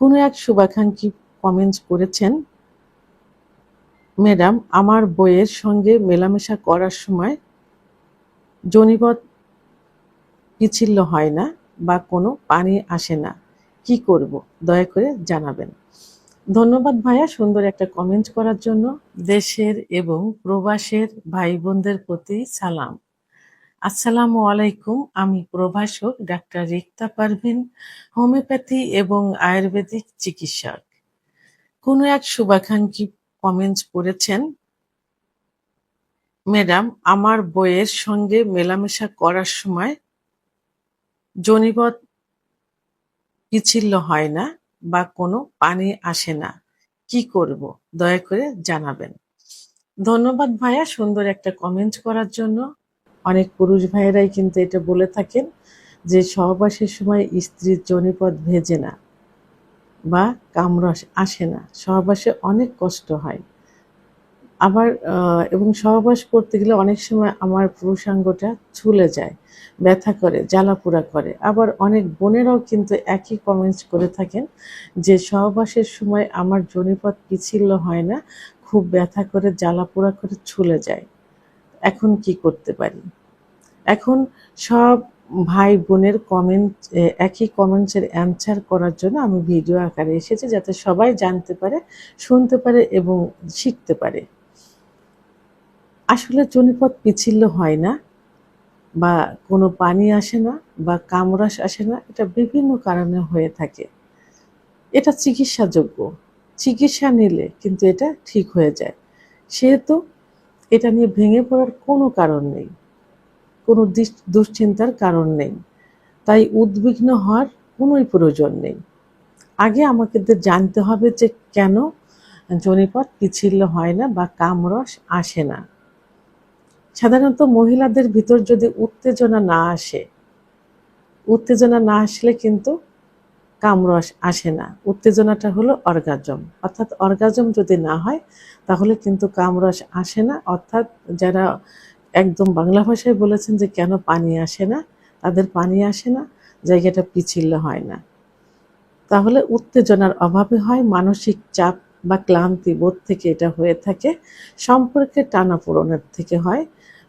কোনো এক শুভাকাঙ্ক্ষী কমেন্টস করেছেন, ম্যাডাম আমার বইয়ের সঙ্গে মেলামেশা করার সময় যোনিপথ পিচ্ছিল হয় না বা কোনো পানি আসে না, কি করব দয়া করে জানাবেন। ধন্যবাদ ভাইয়া সুন্দর একটা কমেন্ট করার জন্য। দেশের এবং প্রবাসের ভাই বোনদের প্রতি সালাম। আসসালামু আলাইকুম। আমি প্রভাষক ডাক্তার রিক্তা পারভিন, হোমিওপ্যাথি এবং আয়ুর্বেদিক চিকিৎসক। কোনো এক শুভাকাঙ্ক্ষী কমেন্টস করেছেন, ম্যাডাম আমার বইয়ের সঙ্গে মেলামেশা করার সময় যোনিপথ পিচ্ছিল হয় না বা কোনো পানি আসে না, কি করব দয়া করে জানাবেন। ধন্যবাদ ভাইয়া সুন্দর একটা কমেন্ট করার জন্য। অনেক পুরুষ ভাইয়েরাই কিন্তু এটা বলে থাকেন যে সহবাসের সময় স্ত্রীর যোনিপথ ভেজে না বা কামরস আসে না, সহবাসে অনেক কষ্ট হয়। আবার এবং সহবাস করতে গেলে অনেক সময় আমার পুরুষাঙ্গটা ছুলে যায়, ব্যথা করে, জ্বালাপোড়া করে। আবার অনেক বোনেরাও কিন্তু একই কমেন্টস করে থাকেন যে সহবাসের সময় আমার যোনিপথ পিচ্ছিল হয় না, খুব ব্যথা করে, জ্বালাপোড়া করে, ছুলে যায়। এখন কি করতে পারি? এখন সব ভাই বোনের কমেন্ট একই কমেন্টসের অ্যান্সার করার জন্য আমি ভিডিও আকারে এসেছি, যাতে সবাই জানতে পারে, শুনতে পারে এবং শিখতে পারে। আসলে যোনিপথ পিচ্ছিল হয় না বা কোনো পানি আসে না বা কামরাস আসে না, এটা বিভিন্ন কারণে হয়ে থাকে। এটা চিকিৎসাযোগ্য, চিকিৎসা নিলে কিন্তু এটা ঠিক হয়ে যায়। সেহেতু এটা নিয়ে ভেঙে পড়ার কোনো কারণ নেই, কোনো দুশ্চিন্তার কারণ নেই, তাই উদ্বিগ্ন হওয়ার কোনোই প্রয়োজন নেই। আগে আমাদের জানতে হবে যে কেন যোনিপথ পিচ্ছিল হয় না বা কামরস আসে না। সাধারণত মহিলাদের ভিতর যদি উত্তেজনা না আসলে কিন্তু কামরস আসে না। উত্তেজনাটা হলো অর্গাজম, অর্থাৎ অর্গাজম যদি না হয় তাহলে কিন্তু কামরস আসে না। অর্থাৎ যারা একদম বাংলা ভাষায় বলেছেন যে কেন পানি আসে না, তাদের পানি আসে না, জায়গাটা পিচ্ছিল হয় না। তাহলে উত্তেজনার অভাবে হয়, মানসিক চাপ বা ক্লান্তি বোধ থেকে এটা হয়ে থাকে, সম্পর্কের টানাপোড়েনের থেকে হয়,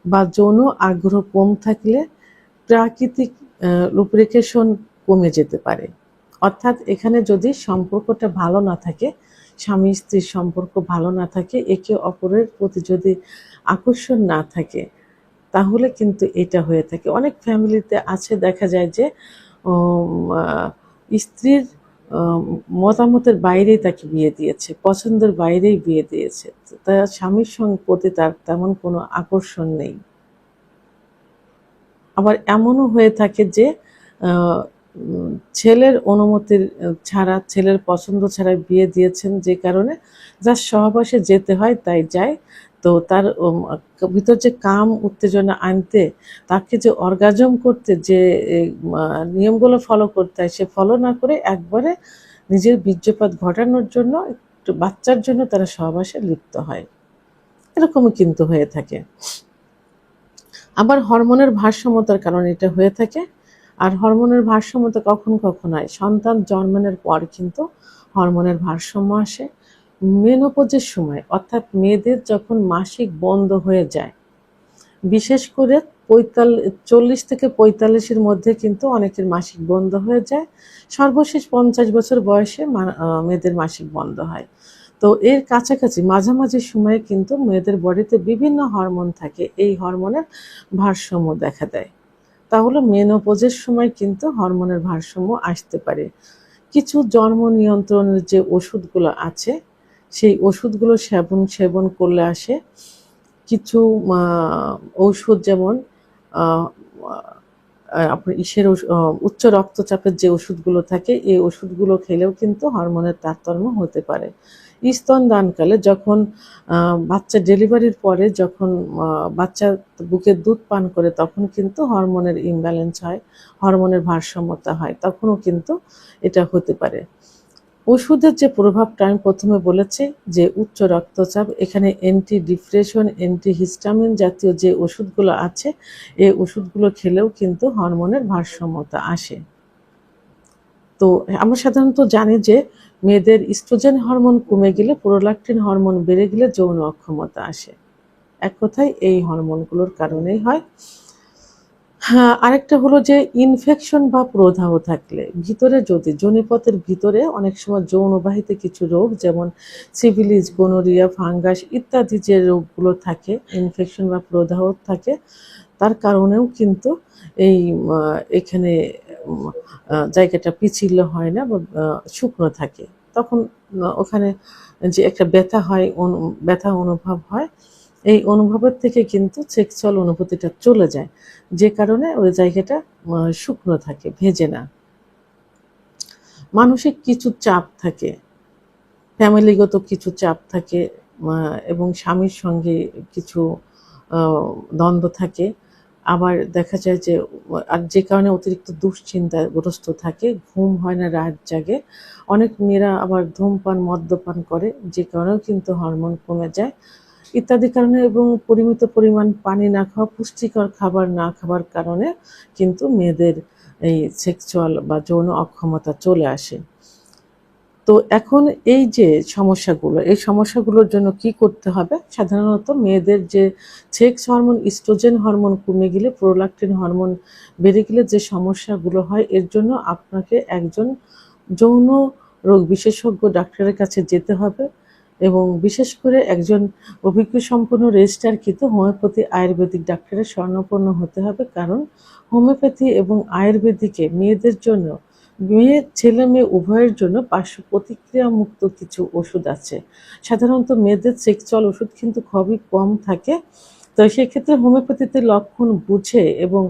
বা যৌন আগ্রহ কম থাকলে প্রাকৃতিক লুব্রিকেশন কমে যেতে পারে। অর্থাৎ এখানে যদি সম্পর্কটা ভালো না থাকে, স্বামী স্ত্রীর সম্পর্ক ভালো না থাকে, একে অপরের প্রতি যদি আকর্ষণ না থাকে, তাহলে কিন্তু এটা হয়ে থাকে। অনেক ফ্যামিলিতে আছে, দেখা যায় যে স্ত্রীর মতামতের বাইরেই তাকে বিয়ে দিয়েছে, পছন্দের বাইরেই বিয়ে দিয়েছে, তার স্বামীর প্রতি তার তেমন কোনো আকর্ষণ নেই। আবার এমনও হয়ে থাকে যে ছেলের অনুমতির ছাড়া, ছেলের পছন্দ ছাড়া বিয়ে দিয়েছেন, যে কারণে যার সহবাসে যেতে হয় তাই যায়। তো তার ভিতর যে কাম উত্তেজনা আনতে, তাকে যে অর্গাজম করতে যে নিয়মগুলো ফলো করতে হয়, সে ফলো না করে একবারে নিজের বীর্যপাত ঘটানোর জন্য, একটু বাচ্চার জন্য তারা সহবাসে লিপ্ত হয়। এরকমও কিন্তু হয়ে থাকে। আবার হরমোনের ভারসাম্যতার কারণে এটা হয়ে থাকে। আর হরমোনের ভারসাম্যতা কখন হয়? সন্তান জন্মানোর পর কিন্তু হরমোনের ভারসাম্য আসে। মেনোপজের সময়, অর্থাৎ মেয়েদের যখন মাসিক বন্ধ হয়ে যায়, বিশেষ করে 40 থেকে 45-এর মধ্যে কিন্তু অনেকের মাসিক বন্ধ হয়ে যায়। সর্বশেষ 50 বছর বয়সে মেয়েদের মাসিক বন্ধ হয়। তো এর কাছাকাছি মাঝামাঝি সময়ে কিন্তু মেয়েদের বডিতে বিভিন্ন হরমোন থাকে, এই হরমোনের ভারসাম্য দেখা দেয়। তাহলে মেনোপজের সময় কিন্তু হরমোনের ভারসাম্য আসতে পারে। কিছু জন্ম নিয়ন্ত্রণের যে ওষুধগুলো আছে, সেই ওষুধগুলো সেবন করলে আসে। কিছু ঔষধ, যেমন আপনার উচ্চ রক্তচাপের যে ওষুধগুলো থাকে, এই ওষুধগুলো খেলেও কিন্তু হরমোনের তারতম্য হতে পারে। স্তনদানকালে, যখন বাচ্চা ডেলিভারির পরে, যখন বাচ্চা বুকের দুধ পান করে, তখন কিন্তু হরমোনের ইমব্যালেন্স হয়, হরমোনের ভারসাম্যতা হয়, তখনও কিন্তু এটা হতে পারে। ওষুধের যে প্রভাবটা আমি প্রথমে বলেছি যে উচ্চ রক্তচাপ, এখানে অ্যান্টি ডিপ্রেশন, অ্যান্টি হিস্টামিন জাতীয় যে ওষুধগুলো আছে, এই ওষুধগুলো খেলেও কিন্তু হরমোনের ভারসাম্যতা আসে। তো তো আমরা সাধারণত জানি যে মেয়েদের ইস্ট্রোজেন হরমোন কমে গেলে প্রোলাক্টিন হরমোন বেড়ে গেলে যৌন অক্ষমতা আসে। এক কথায় এই হরমোনগুলোর কারণেই হয়। হ্যাঁ, আরেকটা হলো যে ইনফেকশন বা প্রদাহ থাকলে ভিতরে, যদি যোনিপথের ভিতরে অনেক সময় যৌনবাহিত কিছু রোগ যেমন সিফিলিস, গোনোরিয়া, ফাঙ্গাস ইত্যাদি যে রোগগুলো থাকে, ইনফেকশন বা প্রদাহ থাকে, তার কারণেও কিন্তু এই এখানে জায়গাটা পিচ্ছিল হয় না বা শুকনো থাকে। তখন ওখানে যে একটা ব্যথা হয়, ব্যথা অনুভব হয়, এই অনুভবের থেকে কিন্তু সেক্সুয়াল অনুভূতিটা চলে যায়, যে কারণে ওই জায়গাটা শুকনো থাকে, ভেজে না। মানসিক কিছু চাপ থাকে, ফ্যামিলিগত কিছু চাপ থাকে, এবং স্বামীর সঙ্গে কিছু দ্বন্দ্ব থাকে। আবার দেখা যায় যে আর যে কারণে অতিরিক্ত দুশ্চিন্তাগ্রস্ত থাকে, ঘুম হয় না, রাত জাগে। অনেক মেয়েরা আবার ধূমপান, মদ্যপান করে, যে কারণেও কিন্তু হরমোন কমে যায় ইত্যাদি কারণে, এবং পরিমিত পরিমাণ পানি না খাওয়া, পুষ্টিকর খাবার না খাবার কারণে কিন্তু মেয়েদের এই সেক্সুয়াল বা যৌন অক্ষমতা চলে আসে। তো এখন এই যে সমস্যাগুলো, এই সমস্যাগুলোর জন্য কি করতে হবে? সাধারণত মেয়েদের যে সেক্স হরমোন, ইস্ট্রোজেন হরমোন কমে গেলে, প্রোলাক্টিন হরমোন বেড়ে গেলে যে সমস্যাগুলো হয়, এর জন্য আপনাকে একজন যৌন রোগ বিশেষজ্ঞ ডাক্তারের কাছে যেতে হবে, এবং বিশেষ করে একজন অভিজ্ঞ সম্পন্ন রেজিস্ট্রারকৃত হোমিওপ্যাথি আয়ুর্বেদিক ডাক্তারের শরণাপন্ন হতে হবে। কারণ হোমিওপ্যাথি এবং আয়ুর্বেদিকে মেয়েদের জন্য, ছেলে মেয়ে উভয়ের জন্য পার্শ্ব প্রতিক্রিয়া মুক্ত কিছু ওষুধ আছে। সাধারণত মেয়েদের সেক্সুয়াল ওষুধ কিন্তু খুবই কম থাকে। তো সেক্ষেত্রে হোমিওপ্যাথিতে লক্ষণ বুঝে এবং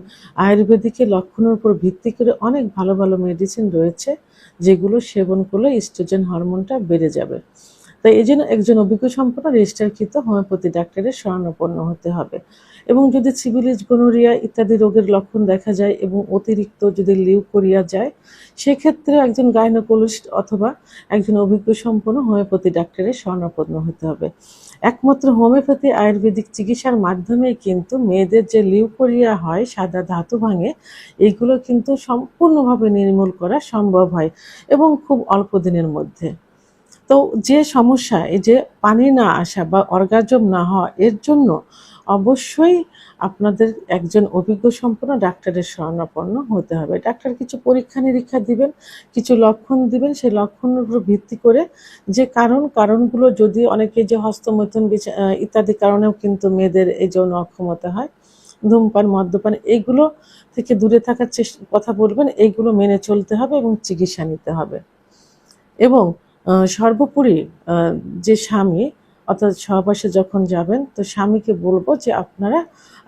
আয়ুর্বেদিকে লক্ষণের উপর ভিত্তি করে অনেক ভালো ভালো মেডিসিন রয়েছে, যেগুলো সেবন করলে ইস্ট্রোজেন হরমোনটা বেড়ে যাবে। তাই এই জন্য একজন অভিজ্ঞ সম্পন্ন রেজিস্ট্রারকৃত হোমিওপ্যাথি ডাক্তারের শরণাপন্ন হতে হবে। এবং যদি সিফিলিস, গোনোরিয়া ইত্যাদি রোগের লক্ষণ দেখা যায় এবং অতিরিক্ত যদি লিউকোরিয়া যায়, সেক্ষেত্রে একজন গাইনোকোলজিস্ট অথবা একজন অভিজ্ঞ সম্পন্ন হোমিওপ্যাথি ডাক্তারের শরণাপন্ন হতে হবে। একমাত্র হোমিওপ্যাথি আয়ুর্বেদিক চিকিৎসার মাধ্যমে কিন্তু মেয়েদের যে লিউকোরিয়া হয়, সাদা ধাতু ভাঙে, এইগুলো কিন্তু সম্পূর্ণভাবে নির্মূল করা সম্ভব হয়, এবং খুব অল্প দিনের মধ্যে। তো যে সমস্যা, এই যে পানি না আসা বা অর্গাজম না হওয়া, এর জন্য অবশ্যই আপনাদের একজন অভিজ্ঞ সম্পন্ন ডাক্তারের শরণাপন্ন হতে হবে। ডাক্তার কিছু পরীক্ষা নিরীক্ষা দিবেন, কিছু লক্ষণ দিবেন, সেই লক্ষণের উপর ভিত্তি করে যে কারণগুলো, যদি অনেকে যে হস্তমৈথুন ইত্যাদি কারণেও কিন্তু মেয়েদের এই যৌন অক্ষমতা হয়, ধূমপান, মদ্যপান, এইগুলো থেকে দূরে থাকার কথা বলবেন, এইগুলো মেনে চলতে হবে এবং চিকিৎসা নিতে হবে। এবং সর্বোপরি যে স্বামী, অর্থাৎ সহবাসে যখন যাবেন, তো স্বামীকে বলবো যে আপনারা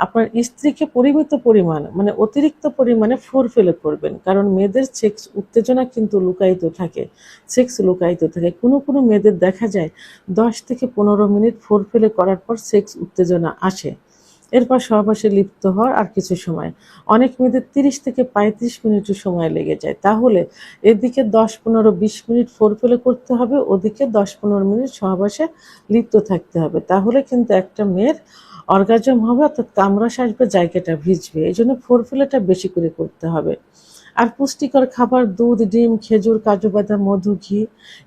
আপনার স্ত্রীকে পরিমিত পরিমাণ, মানে অতিরিক্ত পরিমাণে ফোরফেলে করবেন। কারণ মেয়েদের সেক্স উত্তেজনা কিন্তু লুকায়িত থাকে, সেক্স লুকায়িত থাকে। কোনো কোনো মেয়েদের দেখা যায় 10 থেকে 15 মিনিট ফোরফেলে করার পর সেক্স উত্তেজনা আসে, এরপর সহবাসে লিপ্ত হওয়ার আর কিছু সময়, অনেক মেয়েদের 30 থেকে 35 মিনিটও সময় লেগে যায়। তাহলে এদিকে 10, 15, 20 মিনিট ফোরপ্লে করতে হবে, ওদিকে 10-15 মিনিট সহবাসে লিপ্ত থাকতে হবে। তাহলে কিন্তু একটা মেয়ের অর্গাজম হবে, অর্থাৎ কামড়াস আসবে, জায়গাটা ভিজবে। এই জন্য ফোরপ্লেটা বেশি করে করতে হবে। আর পুষ্টিকর খাবার, দুধ, ডিম, খেজুর, কাজু বাদাম, মধু, ঘি,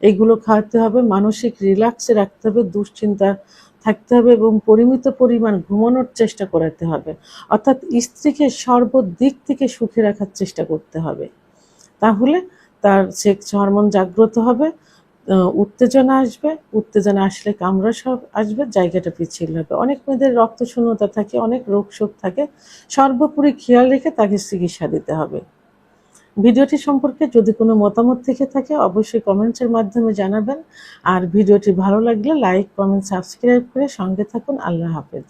এগুলো খাওয়াতে হবে। মানসিক রিল্যাক্সে রাখতে হবে, দুশ্চিন্তা থাকতে হবে, এবং পরিমিত পরিমাণ ঘুমানোর চেষ্টা করাতে হবে। অর্থাৎ স্ত্রীকে সর্বদিক থেকে সুখে রাখার চেষ্টা করতে হবে। তাহলে তার সেক্স হরমোন জাগ্রত হবে, উত্তেজনা আসবে, উত্তেজনা আসলে কামড়া সব আসবে, জায়গাটা পিচ্ছিল হবে। অনেক মেয়েদের রক্তশূন্যতা থাকে, অনেক রোগ শোক থাকে, সর্বোপরি খেয়াল রেখে তাকে চিকিৎসা দিতে হবে। ভিডিওটি সম্পর্কে যদি কোনো মতামত থেকে থাকে অবশ্যই কমেন্টসের মাধ্যমে জানাবেন। আর ভিডিওটি ভালো লাগলে লাইক, কমেন্ট, সাবস্ক্রাইব করে সঙ্গে থাকুন। আল্লাহ হাফেজ।